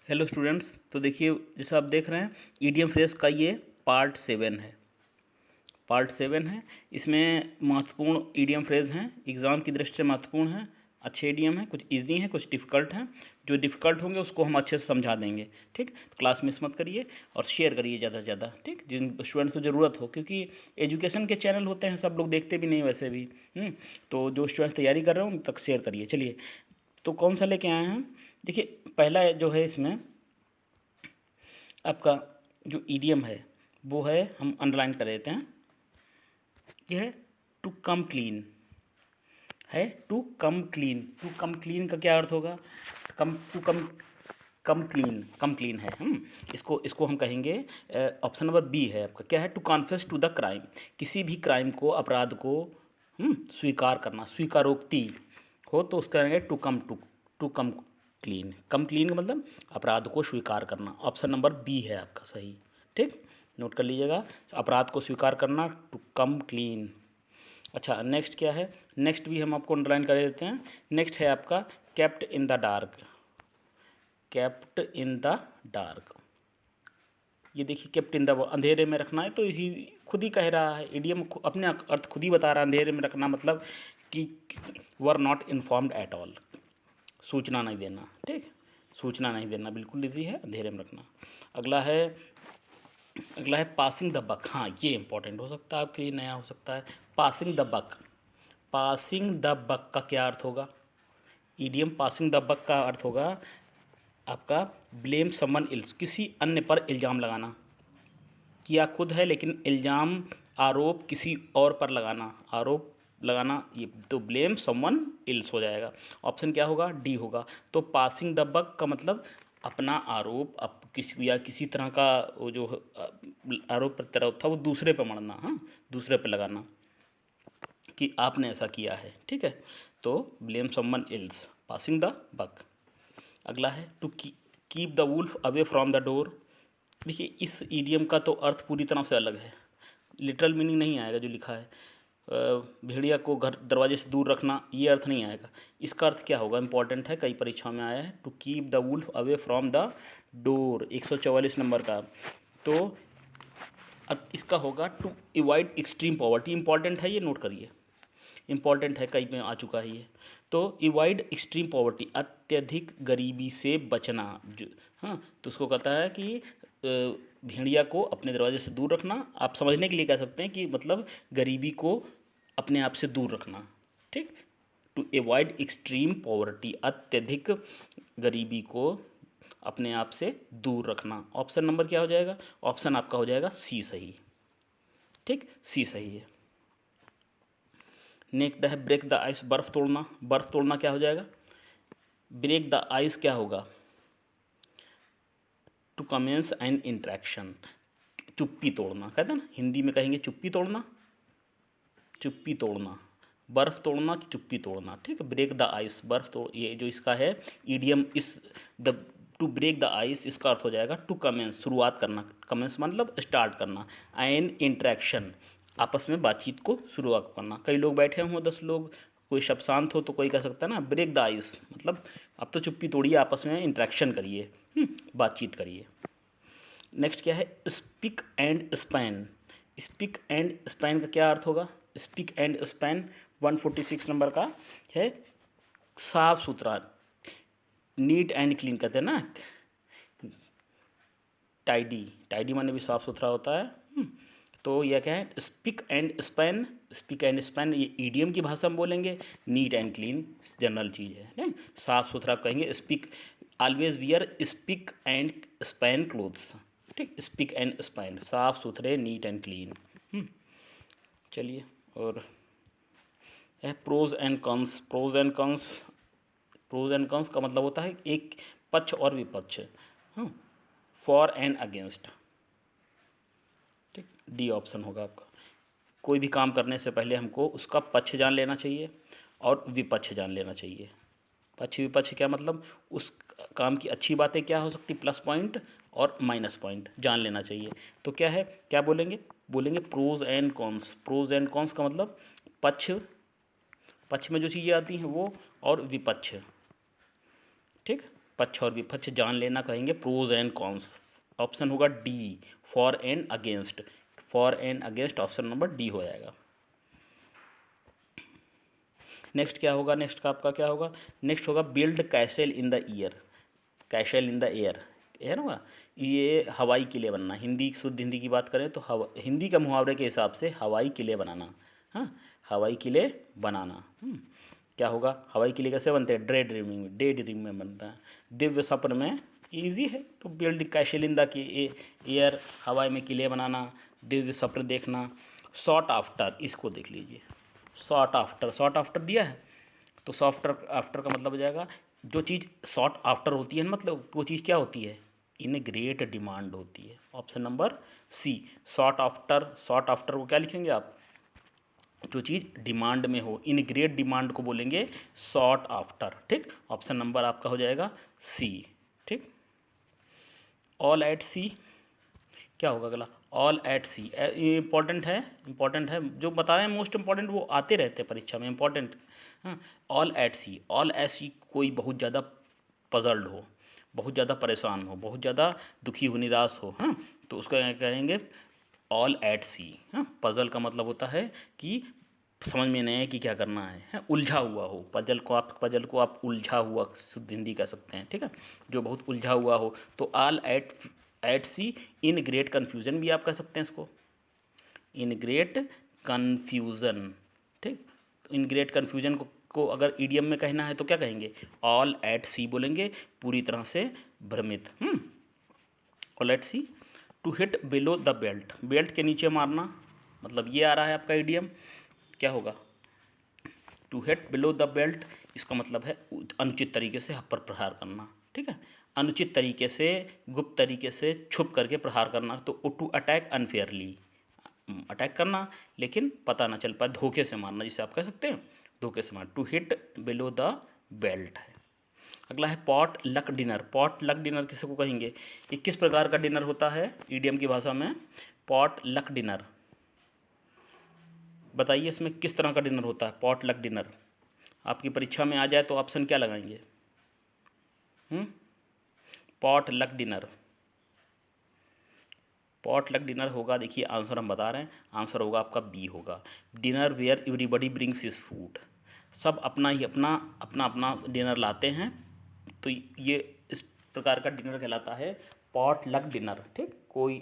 Hello students. तो देखिए, जैसा आप देख रहे हैं ईडीएम फ्रेज का ये पार्ट 7 है। इसमें महत्वपूर्ण ईडीएम फ्रेज हैं, एग्ज़ाम की दृष्टि से महत्वपूर्ण हैं। अच्छे ईडीएम हैं, कुछ इजी हैं, कुछ डिफ़िकल्ट हैं। जो डिफ़िकल्ट होंगे उसको हम अच्छे से समझा देंगे। ठीक, तो क्लास मिस मत करिए और शेयर करिए ज़्यादा से ज़्यादा। ठीक, जिन स्टूडेंट्स को ज़रूरत हो, क्योंकि एजुकेशन के चैनल होते हैं, सब लोग देखते भी नहीं वैसे भी। तो जो स्टूडेंट्स तैयारी कर रहे हो उन तक शेयर करिए। चलिए, तो कौन सा लेके आए हैं? देखिए, पहला जो है इसमें आपका जो ईडीएम है वो है, हम अंडरलाइन कर देते हैं, ये है टू कम क्लीन। है to come clean. To come clean का क्या अर्थ होगा? टू कम कम क्लीन है। इसको हम कहेंगे, ऑप्शन नंबर बी है आपका। क्या है? To confess to the crime. किसी भी क्राइम को, अपराध को स्वीकार करना, स्वीकारोक्ति हो तो उसका कहेंगे to come clean. Come clean का मतलब अपराध को स्वीकार करना। ऑप्शन नंबर बी है आपका सही। ठीक, नोट कर लीजिएगा, अपराध को स्वीकार करना, टू कम क्लीन। अच्छा, नेक्स्ट क्या है? नेक्स्ट भी हम आपको अंडरलाइन कर देते हैं। नेक्स्ट है आपका kept in the dark. Kept in the dark, ये देखिए, केप्ट इन द, अंधेरे में रखना है, तो ही खुद ही कह रहा है, इडियम अपने अर्थ खुद ही बता रहा है। अंधेरे में रखना मतलब कि were not informed at all, सूचना नहीं देना। ठीक, सूचना नहीं देना बिल्कुल ईजी है, अंधेरे में रखना। अगला है पासिंग द बक। हाँ, ये इंपॉर्टेंट हो सकता है आपके लिए, नया हो सकता है। Passing the buck. Passing the buck का क्या अर्थ होगा? ईडियम पासिंग द बक का अर्थ होगा आपका ब्लेम समवन एल्स, किसी अन्य पर इल्ज़ाम लगाना। किया खुद है लेकिन इल्ज़ाम, आरोप किसी और पर लगाना, आरोप लगाना, ये तो ब्लेम समवन एल्स हो जाएगा। ऑप्शन क्या होगा? डी होगा। तो पासिंग द बक का मतलब अपना आरोप, किसी या किसी तरह का वो जो आरोप प्रत्यारोप था वो दूसरे पर मढ़ना, हाँ, दूसरे पर लगाना कि आपने ऐसा किया है। ठीक है, तो blame someone else, passing the buck. अगला है to keep the wolf away from the door. देखिए, इस ईडियम का तो अर्थ पूरी तरह से अलग है, लिटरल मीनिंग नहीं आएगा जो लिखा है। भेड़िया को घर दरवाजे से दूर रखना, ये अर्थ नहीं आएगा। इसका अर्थ क्या होगा? इंपॉर्टेंट है, कई परीक्षाओं में आया है। To keep the wolf away from the door, 144 number का। तो इसका होगा to avoid extreme poverty. Important है, ये नोट करिए, इंपॉर्टेंट है, कई में आ चुका है ये। तो अवॉइड एक्सट्रीम पॉवर्टी, अत्यधिक गरीबी से बचना। जो, हाँ, तो उसको कहता है कि भेड़िया को अपने दरवाजे से दूर रखना। आप समझने के लिए कह सकते हैं कि मतलब गरीबी को अपने आप से दूर रखना। ठीक, टू अवॉइड एक्सट्रीम पॉवर्टी, अत्यधिक गरीबी को अपने आप से दूर रखना। ऑप्शन नंबर क्या हो जाएगा? ऑप्शन आपका हो जाएगा सी सही। ठीक, सी सही है। नेक्स्ट है ब्रेक द आइस, बर्फ़ तोड़ना। बर्फ़ तोड़ना क्या हो जाएगा? ब्रेक द आइस क्या होगा? टू कमेंस एन इंट्रैक्शन, चुप्पी तोड़ना कहते हैं ना, हिंदी में कहेंगे चुप्पी तोड़ना। चुप्पी तोड़ना, बर्फ़ तोड़ना, चुप्पी तोड़ना। ठीक है, ब्रेक द आइस, बर्फ़ तोड़, ये जो इसका है ईडियम, इस the to break the ice, इसका अर्थ हो जाएगा टू कमेंस, शुरुआत करना। कमेंस मतलब स्टार्ट करना। एन इंट्रैक्शन, आपस में बातचीत को शुरुआत करना। कई लोग बैठे हों, 10 लोग, कोई शब्द शांत हो तो कोई कह सकता है ना ब्रेक द आइस, मतलब अब तो चुप्पी तोड़िए, आपस में इंट्रैक्शन करिए, बातचीत करिए। नेक्स्ट क्या है? Spick and span. Spick and span का क्या अर्थ होगा? स्पिक एंड स्पैन 146 नंबर का है, साफ सुथरा, नीट एंड क्लीन कहते हैं ना, टाइडी। टाइडी माने भी साफ सुथरा होता है। तो यह क्या है? Spick and span. Spick and span ये ईडियम की भाषा में बोलेंगे, नीट एंड क्लीन जनरल चीज़ है, नहीं, साफ सुथरा कहेंगे। Spick, always wear spick and span clothes. ठीक, स्पिक एंड स्पैन, साफ सुथरे, नीट एंड क्लीन। चलिए, और है pros and cons. Pros and cons, pros and cons का मतलब होता है एक पक्ष और विपक्ष। For and against. ठीक, डी ऑप्शन होगा आपका। कोई भी काम करने से पहले हमको उसका पक्ष जान लेना चाहिए और विपक्ष जान लेना चाहिए। पक्ष विपक्ष क्या मतलब? उस काम की अच्छी बातें क्या हो सकती, प्लस पॉइंट और माइनस पॉइंट जान लेना चाहिए। तो क्या है, क्या बोलेंगे? बोलेंगे pros and cons. Pros and cons का मतलब पक्ष, पक्ष में जो चीज़ें आती हैं वो, और विपक्ष। ठीक, पक्ष और विपक्ष जान लेना कहेंगे प्रोज एंड कॉन्स। ऑप्शन होगा D, for and against. For and against option number D हो जाएगा। नेक्स्ट क्या होगा, नेक्स्ट का आपका क्या होगा, नेक्स्ट होगा build castle in the year. Castle in the air है ना, ये हवाई किले बनना। हिंदी, शुद्ध हिंदी की बात करें तो हिंदी का मुहावरे के हिसाब से हवाई किले बनाना। हाँ, हवाई किले बनाना। क्या होगा, हवाई किले कैसे बनते हैं, डे ड्रीम में बनता है, दिव्य स्वप्न में। इजी है, तो build castle in the air, हवाई में किले बनाना, दिव्य स्वप्न देखना। शॉर्ट आफ्टर, इसको देख लीजिए, शॉर्ट आफ्टर, शॉर्ट आफ्टर दिया है तो सॉफ्ट आफ्टर का मतलब हो जाएगा जो चीज़ शॉर्ट आफ्टर होती है, मतलब वो चीज़ क्या होती है, इन ग्रेट डिमांड होती है। Option number C, sought after. Sought after को क्या लिखेंगे आप, जो चीज़ डिमांड में हो, इन ग्रेट डिमांड को बोलेंगे शॉर्ट आफ्टर। ठीक, ऑप्शन नंबर आपका हो जाएगा सी। ठीक, ऑल एट सी क्या होगा अगला, ऑल एट सी। इंपॉर्टेंट है, इंपॉर्टेंट है, जो बताएं मोस्ट इंपॉर्टेंट वो आते रहते हैं परीक्षा में, इंपॉर्टेंट। हाँ, all at sea, all at sea कोई बहुत ज़्यादा पजल्ड हो, बहुत ज़्यादा परेशान हो, बहुत ज़्यादा दुखी हो, निराश हो, हाँ, तो उसका क्या कहेंगे, ऑल एट सी। हाँ, पजल का मतलब होता है कि समझ में नहीं है कि क्या करना है, उलझा हुआ हो। पजल को आप उलझा हुआ शुद्ध हिंदी कह सकते हैं। ठीक है, जो बहुत उलझा हुआ हो, तो all at sea in great confusion भी आप कह सकते हैं इसको, इन ग्रेट कन्फ्यूज़न। ठीक, तो इन ग्रेट कन्फ्यूज़न को अगर ईडियम में कहना है तो क्या कहेंगे, ऑल एट सी बोलेंगे, पूरी तरह से भ्रमित। All at sea. To hit below the belt, belt के नीचे मारना, मतलब ये आ रहा है आपका ईडियम। क्या होगा, to hit below the belt, इसका मतलब है अनुचित तरीके से पर प्रहार करना। ठीक है, अनुचित तरीके से, गुप्त तरीके से, छुप करके प्रहार करना। तो टू अटैक अनफेयरली, अटैक करना लेकिन पता ना चल पाए, धोखे से मारना जिसे आप कह सकते हैं, धोखे से मारना। To hit below the belt है। अगला है potluck dinner. Potluck dinner किसको कहेंगे, ये किस प्रकार का डिनर होता है ईडियम की भाषा में, पॉट लक डिनर। बताइए इसमें किस तरह का डिनर होता है पॉट लक डिनर, आपकी परीक्षा में आ जाए तो ऑप्शन क्या लगाएंगे, pot luck dinner. Potluck dinner होगा, देखिए आंसर हम बता रहे हैं, आंसर होगा आपका बी होगा, dinner where everybody brings his food. सब अपना ही अपना अपना अपना डिनर लाते हैं, तो ये इस प्रकार का डिनर कहलाता है पॉट लक डिनर। ठीक, कोई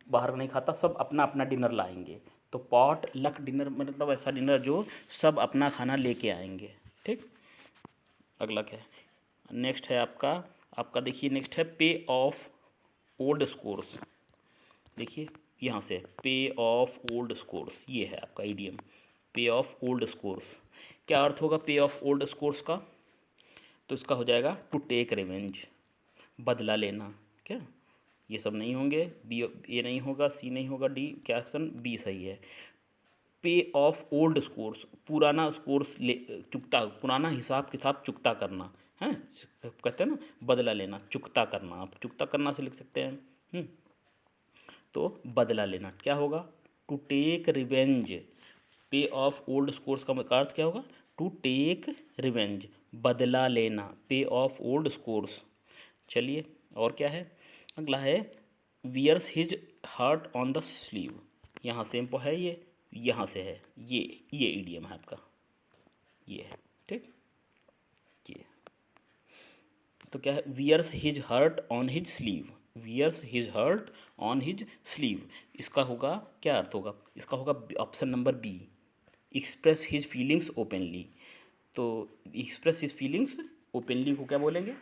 बाहर नहीं खाता, सब अपना अपना डिनर लाएंगे, तो पॉट लक डिनर मतलब ऐसा डिनर जो सब अपना खाना लेके आएंगे। ठीक, अगला क्या है, नेक्स्ट है आपका आपका देखिए नेक्स्ट है पे ऑफ ओल्ड स्कोर्स। देखिए यहाँ से पे ऑफ ओल्ड स्कोर्स, ये है आपका ईडियम, पे ऑफ ओल्ड स्कोर्स। क्या अर्थ होगा पे ऑफ ओल्ड स्कोर्स का, तो इसका हो जाएगा टू टेक रिवेंज, बदला लेना। क्या, ये सब नहीं होंगे, बी ए नहीं होगा, सी नहीं होगा, डी, क्या ऑप्शन बी सही है। पे ऑफ ओल्ड स्कोर्स, पुराना स्कोर्स चुकता, पुराना हिसाब किताब चुकता करना है, कहते हैं ना बदला लेना, चुकता करना, आप चुकता करना से लिख सकते हैं। तो बदला लेना क्या होगा, टू टेक रिवेंज। पे ऑफ ओल्ड स्कोर्स का अर्थ क्या होगा, टू टेक रिवेंज, बदला लेना, पे ऑफ ओल्ड स्कोर्स। चलिए और क्या है, अगला है wears his heart on the sleeve. यहाँ से है ये, यहाँ से है ये ईडियम है आपका, ये है। ठीक, ये तो क्या है, wears his heart on his sleeve, wears his heart on his sleeve, इसका होगा क्या अर्थ होगा, इसका होगा option number B, express his feelings openly. तो एक्सप्रेस हिज फीलिंग्स ओपनली को क्या बोलेंगे,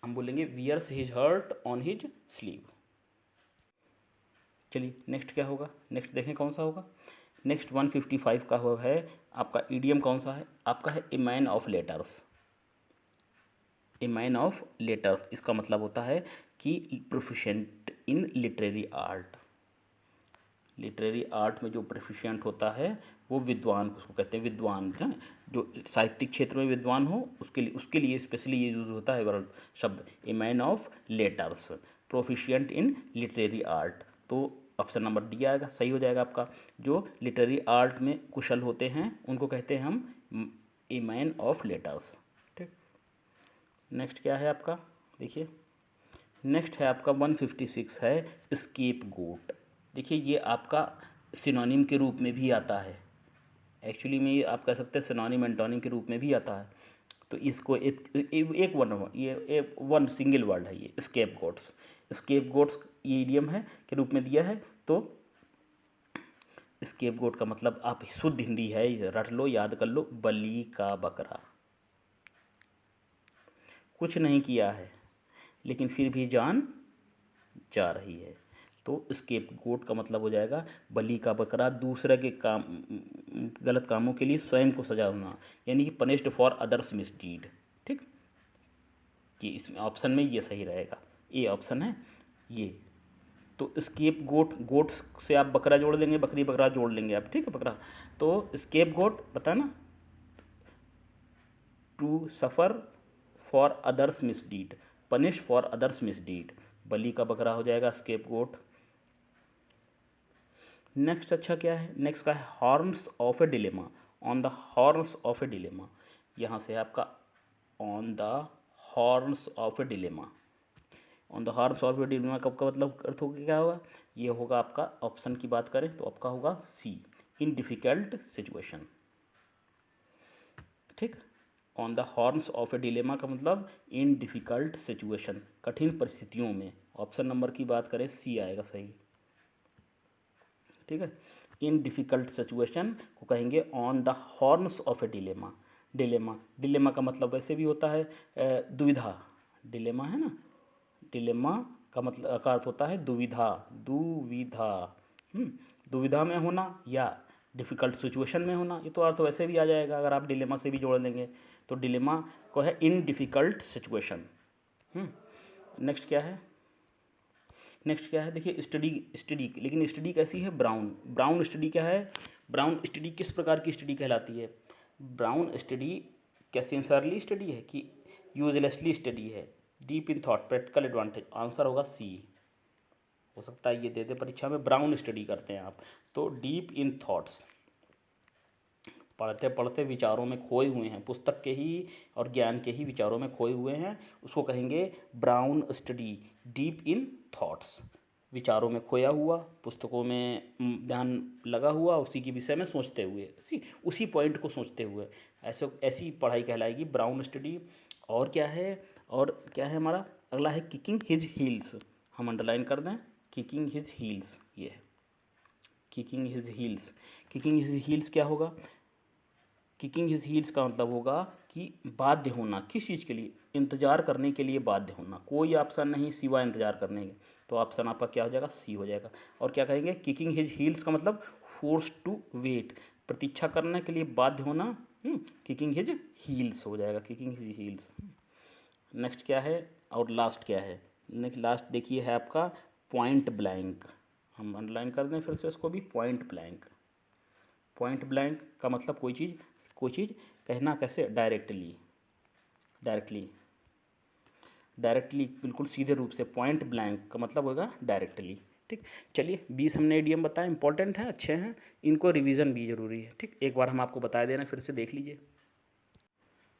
हम बोलेंगे wears his heart on his sleeve. चलिए नेक्स्ट क्या होगा, नेक्स्ट देखें कौन सा होगा, नेक्स्ट 155 का हुआ है आपका ईडियम कौन सा है, आपका है ए man of letters. A man of letters, इसका मतलब होता है कि प्रोफिशिएंट इन लिटरेरी आर्ट। लिटरेरी आर्ट में जो प्रोफिशिएंट होता है वो विद्वान, उसको कहते हैं विद्वान है, जो साहित्यिक क्षेत्र में विद्वान हो उसके लिए स्पेशली ये यूज़ होता है वर्ड शब्द, ए man of letters, proficient in literary art. तो ऑप्शन नंबर डी आएगा, सही हो जाएगा आपका, जो लिटरेरी आर्ट में कुशल होते हैं उनको कहते हैं हम ए मैन ऑफ लेटर्स। ठीक, नेक्स्ट क्या है आपका, देखिए नेक्स्ट है आपका 156 है स्केप गोट। देखिए ये आपका सिनोनिम के रूप में भी आता है, एक्चुअली में ये आप कह सकते हैं सिनोनिम एंटोनिम के रूप में भी आता है। तो इसको एक वन, ये वन सिंगल वर्ड है ये स्केप गोट्स। स्केप गोट्स ये इडियम है के रूप में दिया है। तो स्केप गोट का मतलब आप शुद्ध हिंदी है, रट लो, याद कर लो, बलि का बकरा। कुछ नहीं किया है लेकिन फिर भी जान जा रही है। तो स्केप गोट का मतलब हो जाएगा बलि का बकरा, दूसरे के काम, गलत कामों के लिए स्वयं को सजा होना, यानी कि पनिश्ड फॉर अदर्स मिसडीड। ठीक, कि इसमें ऑप्शन में ये सही रहेगा, ए ऑप्शन है ये। तो स्केप गोट, गोट से आप बकरा जोड़ लेंगे, बकरी बकरा जोड़ लेंगे आप, ठीक है बकरा। तो स्केप गोट पता ना, to suffer for others misdeed, punish for others misdeed, बलि का बकरा हो जाएगा स्केप गोट। नेक्स्ट अच्छा क्या है, नेक्स्ट का है horns of A dilemma, on the horns of A dilemma. यहाँ से है आपका on the horns of A dilemma. On the horns of A dilemma कब का मतलब अर्थ होगा, क्या होगा, ये होगा आपका ऑप्शन की बात करें तो आपका होगा सी, इन डिफ़िकल्ट सिचुएशन। ठीक, on the horns of A dilemma का मतलब इन डिफ़िकल्ट सिचुएशन, कठिन परिस्थितियों में। ऑप्शन नंबर की बात करें सी आएगा सही। ठीक है, इन डिफ़िकल्ट सिचुएशन को कहेंगे on the horns of A dilemma. Dilemma, dilemma का मतलब वैसे भी होता है दुविधा, डिलेमा है ना, डिलेमा का मतलब का अर्थ होता है दुविधा, दुविधा, दुविधा में होना या डिफ़िकल्ट सिचुएशन में होना। ये तो अर्थ वैसे भी आ जाएगा अगर आप डिलेमा से भी जोड़ लेंगे। तो डिलेमा को है इन डिफ़िकल्ट सिचुएशन। नेक्स्ट क्या है, नेक्स्ट क्या है, देखिए स्टडी, स्टडी, लेकिन स्टडी कैसी है, ब्राउन, ब्राउन स्टडी क्या है, ब्राउन स्टडी किस प्रकार की स्टडी कहलाती है, ब्राउन स्टडी क्या सिंसियरली स्टडी है कि यूजलेसली स्टडी है, deep in thought, practical advantage, answer होगा सी। हो सकता है ये दे दे परीक्षा में, ब्राउन स्टडी करते हैं आप तो डीप इन थॉट्स, पढ़ते पढ़ते विचारों में खोए हुए हैं, पुस्तक के ही और ज्ञान के ही विचारों में खोए हुए हैं, उसको कहेंगे brown study, deep in thoughts, विचारों में खोया हुआ, पुस्तकों में ध्यान लगा हुआ, उसी के विषय में सोचते हुए, उसी पॉइंट को सोचते हुए, ऐसी पढ़ाई कहलाएगी ब्राउन स्टडी। और क्या है, और क्या है हमारा अगला है किकिंग हिज हील्स, हम अंडरलाइन कर दें, किकिंग हिज हील्स, ये है kicking his heels. Kicking his heels क्या होगा, किकिंग हिज हील्स का मतलब होगा कि बाध्य होना, किस चीज़ के लिए, इंतज़ार करने के लिए बाध्य होना, कोई ऑप्शन नहीं सिवाय इंतज़ार करने के, तो ऑप्शन आपका क्या हो जाएगा, सी हो जाएगा। और क्या कहेंगे, किकिंग हिज हील्स का मतलब फोर्स टू वेट, प्रतीक्षा करने के लिए बाध्य होना, किकिंग हिज हील्स हो जाएगा, किकिंग हिज हील्स। नेक्स्ट क्या है और लास्ट क्या है, नेक्स्ट लास्ट देखिए है आपका पॉइंट ब्लैंक, हम अंडरलाइन कर दें फिर से इसको भी, पॉइंट ब्लैंक। पॉइंट ब्लैंक का मतलब कोई चीज़ कहना कैसे, डायरेक्टली, डायरेक्टली, डायरेक्टली बिल्कुल सीधे रूप से, पॉइंट ब्लैंक का मतलब होगा डायरेक्टली। ठीक, चलिए 20 हमने इडियम बताए, इंपॉर्टेंट हैं, अच्छे हैं, इनको रिवीजन भी ज़रूरी है। ठीक, एक बार हम आपको बता दे रहे हैं, फिर से देख लीजिए।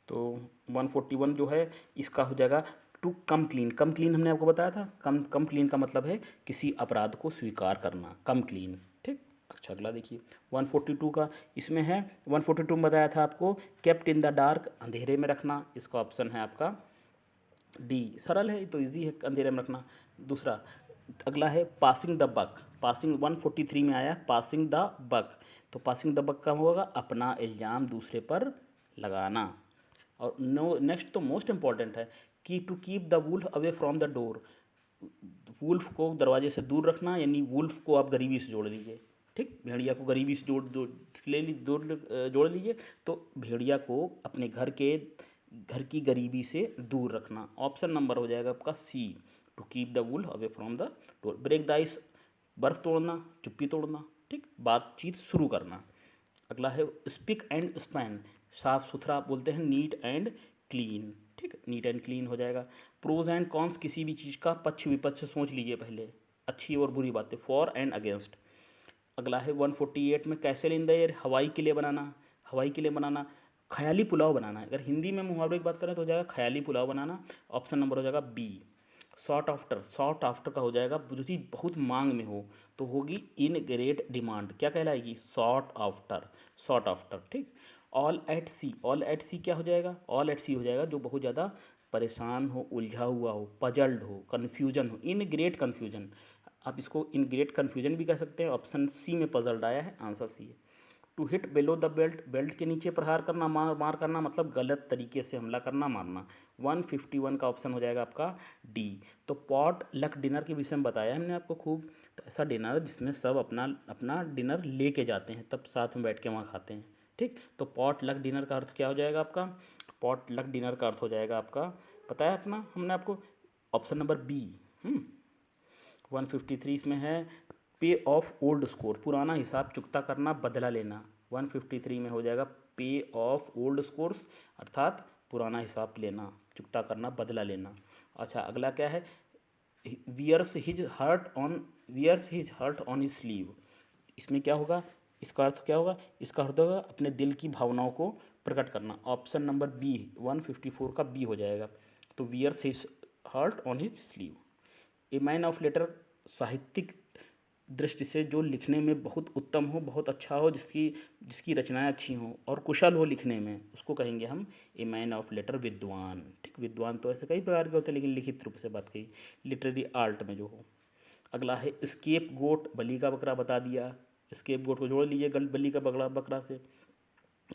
तो 141 जो है इसका हो जाएगा to come clean, come clean हमने आपको बताया था, कम क्लीन का मतलब है किसी अपराध को स्वीकार करना, कम क्लीन। ठीक, अच्छा अगला देखिए 142 का, इसमें है 142 में बताया था आपको केप्ट इन द डार्क, अंधेरे में रखना, इसका ऑप्शन है आपका डी, सरल है तो इजी है अंधेरे में रखना। दूसरा अगला है पासिंग द बक, पासिंग 143 में आया पासिंग द बक, तो पासिंग द बक का होगा अपना इल्ज़ाम दूसरे पर लगाना। और नेक्स्ट तो मोस्ट इम्पॉर्टेंट है कि to keep the wolf away from the door, wolf को दरवाजे से दूर रखना, यानी वुल्फ को आप गरीबी से जोड़ लीजिए। ठीक, भेड़िया को गरीबी से जोड़ लीजिए, तो भेड़िया को अपने घर की गरीबी से दूर रखना। ऑप्शन नंबर हो जाएगा आपका see, to keep the wolf away from the door. Break the ice, बर्फ़ तोड़ना, चुप्पी तोड़ना। ठीक, बातचीत शुरू करना। अगला है स्पिक एंड स्पैन, साफ़ सुथरा बोलते हैं नीट एंड क्लीन। ठीक, नीट एंड क्लीन हो जाएगा। प्रोज एंड कॉन्स, किसी भी चीज़ का पक्ष विपक्ष सोच लीजिए पहले, अच्छी और बुरी बातें, फॉर एंड अगेंस्ट। अगला है 148 में कैसल इन द एयर, हवाई किले बनाना, हवाई किले बनाना, ख्याली पुलाव बनाना है। अगर हिंदी में मुहावरे की बात करें तो हो जाएगा ख्याली पुलाव बनाना। ऑप्शन नंबर हो जाएगा B. Sought after, sought after का हो जाएगा जो चीज़ बहुत मांग में हो तो होगी इन ग्रेट डिमांड, क्या कहलाएगी? सॉट आफ्टर, सॉट आफ्टर, ठीक। All at sea, all at sea क्या हो जाएगा? ऑल एट सी हो जाएगा जो बहुत ज़्यादा परेशान हो, उलझा हुआ हो, पजल्ड हो, कन्फ्यूजन हो, इन ग्रेट कन्फ्यूजन। आप इसको इन ग्रेट कन्फ्यूजन भी कह सकते हैं। ऑप्शन सी में पजल्ड आया है, आंसर सी है। To hit below the belt, belt के नीचे प्रहार करना, मार करना मतलब गलत तरीके से हमला करना, मारना। 151 का ऑप्शन हो जाएगा आपका डी। तो पॉट लक डिनर के विषय में बताया हमने आपको खूब। तो ऐसा डिनर जिसमें सब अपना अपना डिनर लेके जाते हैं, तब साथ में बैठ के वहाँ खाते हैं, ठीक। तो पॉट लक डिनर का अर्थ क्या हो जाएगा आपका? पॉट लक डिनर का अर्थ हो जाएगा आपका, पता है अपना हमने आपको, ऑप्शन नंबर बी। 153 इसमें है पे ऑफ ओल्ड स्कोर, पुराना हिसाब चुकता करना, बदला लेना। 153 में हो जाएगा पे ऑफ ओल्ड स्कोर्स, अर्थात पुराना हिसाब लेना, चुकता करना, बदला लेना। अच्छा, अगला क्या है? Wears his heart on his sleeve, इसमें क्या होगा? इसका अर्थ क्या होगा? इसका अर्थ होगा अपने दिल की भावनाओं को प्रकट करना। ऑप्शन नंबर बी 154 का बी हो जाएगा। तो wears his heart on his sleeve. A man of letter, साहित्यिक दृष्टि से जो लिखने में बहुत उत्तम हो, बहुत अच्छा हो, जिसकी जिसकी रचनाएं अच्छी हों और कुशल हो लिखने में, उसको कहेंगे हम ए मैन ऑफ लेटर, विद्वान, ठीक। विद्वान तो ऐसे कई प्रकार के होते हैं, लेकिन लिखित रूप से बात कही, लिटरेरी आर्ट में जो हो। अगला है स्केप गोट, बलि का बकरा बता दिया। स्केप गोट को जोड़ लीजिए बलि का बकरा से,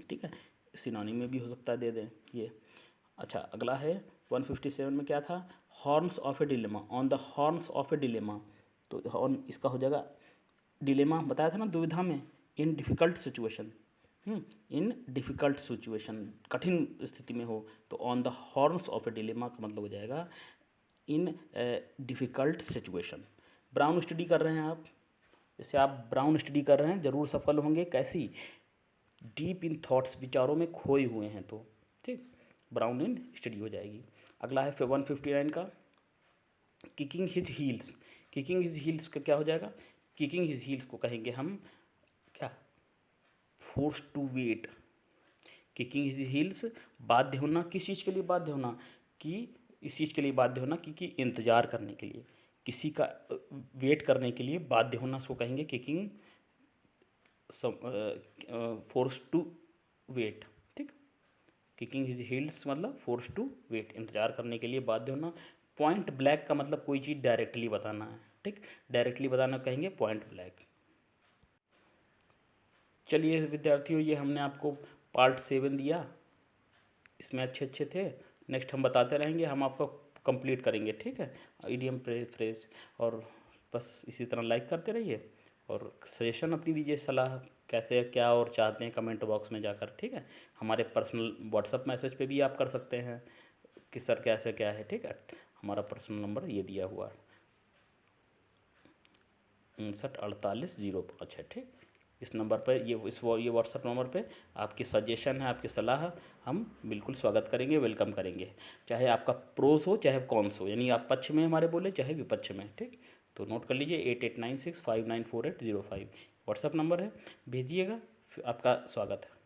ठीक है। सिनोनिम में भी हो सकता है, दे दें ये। अच्छा, अगला है 157 में क्या था? Horns of A dilemma, on the horns of A dilemma. तो हॉर्न इसका हो जाएगा, डिलेमा बताया था ना, दुविधा में, इन डिफ़िकल्ट सिचुएशन, इन डिफ़िकल्ट सिचुएशन, कठिन स्थिति में हो तो on the horns of A dilemma का मतलब हो जाएगा इन डिफ़िकल्ट सिचुएशन। ब्राउन स्टडी कर रहे हैं आप, जैसे आप ब्राउन स्टडी कर रहे हैं, ज़रूर सफल होंगे। कैसी? डीप इन थॉट्स, विचारों में खोए हुए हैं तो, ठीक। ब्राउन इन स्टडी हो जाएगी। अगला है 159 का kicking his heels. Kicking his heels का क्या हो जाएगा? किकिंग हिज हील्स को कहेंगे हम क्या? Force to wait. Kicking his heels, बाध्य होना, किस चीज़ के लिए बाध्य होना? कि इस चीज़ के लिए बाध्य होना कि इंतज़ार करने के लिए, किसी का वेट करने के लिए बाध्य होना, उसको कहेंगे किकिंग फोर्स टू वेट, ठीक। किकिंग हिज हील्स मतलब फोर्स टू वेट, इंतजार करने के लिए बाध्य होना। पॉइंट ब्लैक का मतलब कोई चीज़ डायरेक्टली बताना है, ठीक। डायरेक्टली बताना कहेंगे पॉइंट ब्लैक। चलिए विद्यार्थियों, ये हमने आपको पार्ट 7 दिया, इसमें अच्छे अच्छे थे। नेक्स्ट हम बताते रहेंगे, हम आपको कंप्लीट करेंगे, ठीक है। ईडीएम फ्रेज, और बस इसी तरह लाइक करते रहिए और सजेशन अपनी दीजिए, सलाह कैसे क्या और चाहते हैं कमेंट बॉक्स में जाकर, ठीक है। हमारे पर्सनल व्हाट्सअप मैसेज पे भी आप कर सकते हैं कि सर कैसे क्या है, ठीक है। हमारा पर्सनल नंबर ये दिया हुआ है 594805 है, ठीक। इस नंबर पर ये व्हाट्सअप नंबर पे आपकी सजेशन है, आपकी सलाह हम बिल्कुल स्वागत करेंगे, वेलकम करेंगे। चाहे आपका प्रोस हो चाहे कॉन्स हो, यानी आप पक्ष में हमारे बोले चाहे विपक्ष में, ठीक। तो नोट कर लीजिए 8896594805 व्हाट्सअप नंबर है, भेजिएगा, आपका स्वागत है।